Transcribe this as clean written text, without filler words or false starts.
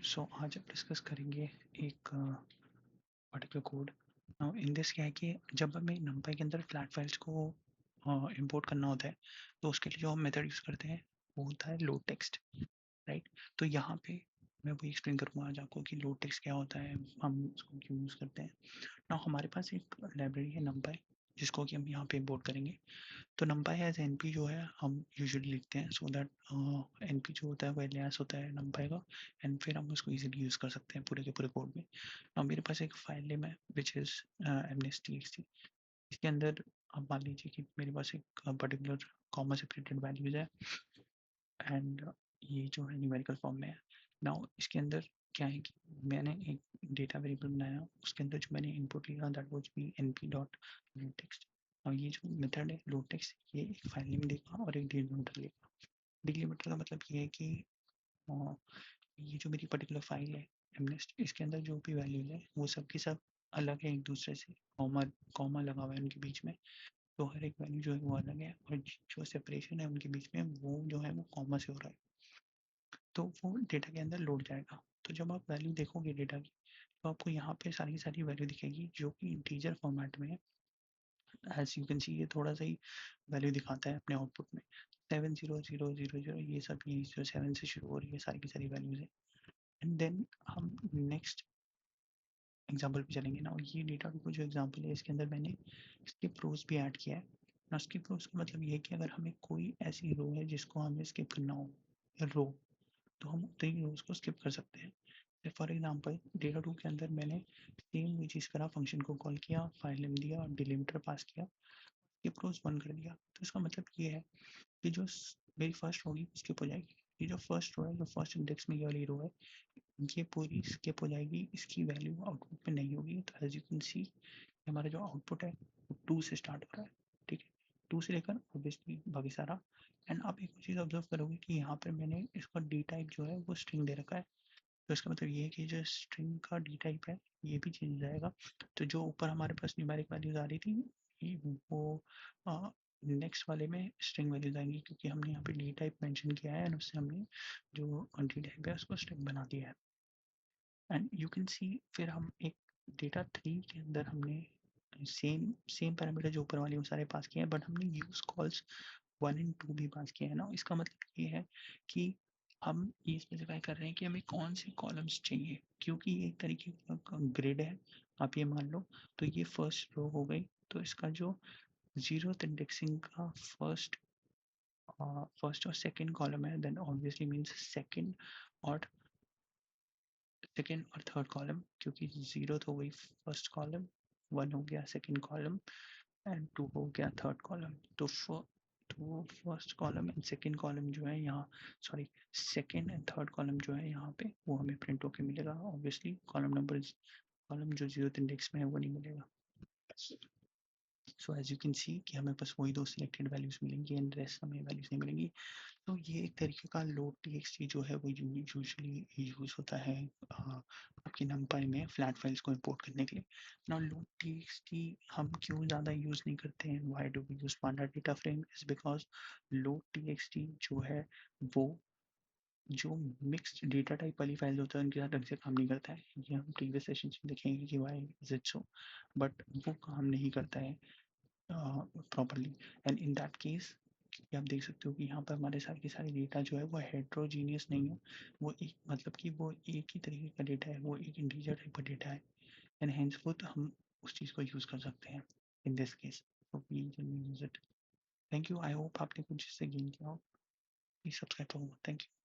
सो आज हम डिस्कस करेंगे एक particular code. Now in this क्या है कि जब हमें numpy के अंदर फ्लैट फाइल्स को इंपोर्ट करना होता है तो उसके लिए जो हम मेथड यूज़ करते हैं वो होता है लोड टेक्स्ट, राइट। तो यहाँ पे मैं वही एक्सप्लेन करूँगा आज आपको कि लोड टेक्स्ट क्या होता है, हम उसको क्यों यूज़ करते हैं। नाउ हमारे पास एक लाइब्रेरी है numpy जिसको कि हम यहाँ पे इंपोर्ट करेंगे। तो numpy एज np जो है हम यूजुअली लिखते हैं सो दैट np जो होता है वो एलियास होता है numpy का, एंड फिर हम उसको इजीली यूज़ कर सकते हैं पूरे के पूरे कोड में। अब मेरे पास एक फाइल नेम है विच इज़ mnest.txt। इसके अंदर अब मान लीजिए कि मेरे पास एक पर्टिकुलर कॉमा सेपरेटेड वैल्यूज है एंड ये जो है न्यूमेरिकल फॉर्म में है। नाउ इसके अंदर क्या है कि मैंने एक डेटा वेरिएबल बनाया, उसके अंदर जो मैंने इनपुट लिया that was b np dot load text. और ये जो मेथड है लोड टेक्स्ट ये एक फाइल नेम देगा और एक डिलीमीटर लेगा। डिलीमीटर का मतलब ये है कि अ, ये जो मेरी पर्टिकुलर फाइल है mnest, इसके अंदर जो भी वैल्यूज है वो सब की सब अलग है एक दूसरे से, कॉमा कॉमा लगा हुआ है उनके बीच में। तो हर एक वैल्यू जो है वो अलग है और जो सेपरेशन है उनके बीच में वो जो है वो कॉमा से हो रहा है। तो वो डेटा के अंदर लोड जाएगा। तो जब आप वैल्यू देखोगे डेटा की तो आपको यहाँ पे सारी सारी वैल्यू दिखेगी जो कि इंटीजर फॉर्मेट में है। एज यू कैन सी ये थोड़ा सा ही वैल्यू दिखाता है अपने आउटपुट में। 70000 ये सब, ये जो 7 से शुरू हो रही है सारी की सारी वैल्यूज है। एंड देन हम नेक्स्ट एग्जाम्पल पे चलेंगे ना। ये डेटा को जो एग्जाम्पल है इसके अंदर मैंने स्किप रोज भी ऐड किया है ना। स्किप रोज का मतलब ये है कि अगर हमें कोई ऐसी रो है जिसको हमें स्किप करना हो रो, तो हम उतनी रोज को स्किप कर सकते हैं। फॉर एग्जाम्पल डेटा टू के अंदर मैंने सेम वही चीज़ करा, फंक्शन को कॉल किया, फाइल नेम दिया और डिलीमीटर पास किया, स्किप रोज बंद कर दिया। तो इसका मतलब ये है कि जो मेरी फर्स्ट होगी स्किप हो जाएगी। ये जो फर्स्ट रो है, जो फर्स्ट इंडेक्स में ये वाली रो है, ये पूरी स्किप हो जाएगी, इसकी वैल्यू आउटपुट में नहीं होगी। तो एज यू कैन सी हमारा जो आउटपुट है वो 2 से स्टार्ट हो रहा है, ठीक है। 2 से लेकर ऑब्वियसली बाकी सारा। एंड आप एक चीज़ ऑब्जर्व करोगे कि यहाँ पर मैंने इसका डी टाइप जो है वो स्ट्रिंग दे रखा है। तो इसका मतलब ये है कि जो स्ट्रिंग का डी टाइप है ये भी चेंज हो जाएगा। तो जो ऊपर हमारे पास न्यूमेरिक वैल्यूज आ रही थी वो नेक्स्ट वाले में स्ट्रिंग वैल्यूज आएंगी, क्योंकि हमने यहाँ पे डी टाइप मेंशन किया है एंड उससे हमने जो डी टाइप है उसको स्ट्रिंग बना दिया है। एंड यू कैन सी फिर हम एक डेटा थ्री के अंदर हमने सेम सेम पैरामीटर जो ऊपर वाले वो सारे पास किए हैं, बट हमने यूज कॉल्स 1 एंड 2 भी पास किए हैं ना। इसका मतलब ये है कि हम ये स्पेसिफाई कर रहे हैं कि हमें कौन से कॉलम्स चाहिए, क्योंकि ये एक तरीके का ग्रिड है, आप ये मान लो। तो ये फर्स्ट रो हो गई, तो इसका जो जीरोथ इंडेक्सिंग का फर्स्ट और सेकंड कॉलम है, देन ऑब्वियसली मीन्स सेकंड और थर्ड कॉलम, क्योंकि जीरो तो हो गई फर्स्ट कॉलम, 1 हो गया सेकंड कॉलम एंड 2 हो गया थर्ड कॉलम। तो first column and second column जो है यहाँ, sorry, second and third column जो है यहाँ पे वो हमें प्रिंट होके मिलेगा। ऑब्वियसली कॉलम जो जीरो इंडेक्स में है वो नहीं मिलेगा। So as you can see कि हमें बस वही दो सिलेक्टेड वैल्यूज मिलेंगी एंड रेस्ट हमें वैल्यूज नहीं मिलेंगी। तो ये एक तरीके का लोड टीएक्सटी जो है वो यूजुअली यूज होता है आपकी numpy में फ्लैट फाइल्स को इंपोर्ट करने के लिए। ना लोड टीएक्सटी हम क्यों ज़्यादा यूज़ नहीं करते हैं, why do we use panda data frame, is because load TXT जो है वो जो मिक्स्ड डेटा टाइप वाली फाइल्स होता है उनके साथ ढंग से काम नहीं करता है। ये हम प्रीवियस सेशन में देखेंगे कि why is it so, but वो काम नहीं करता है properly. And in that case आप देख सकते हो कि यहाँ पर हमारे सारे के सारे डेटा जो है वो हेट्रोजीनियस नहीं है। वो एक मतलब कि वो एक ही तरीके का डेटा है, वो एक इंटीजर टाइप का डेटा है एंड हेंस वो तो हम उस चीज़ को यूज़ कर सकते हैं इन दिस केस। तो we can use it. Thank you, I hope आपने कुछ इससे गेन किया हो। प्लीज सब्सक्राइब करो। Thank you.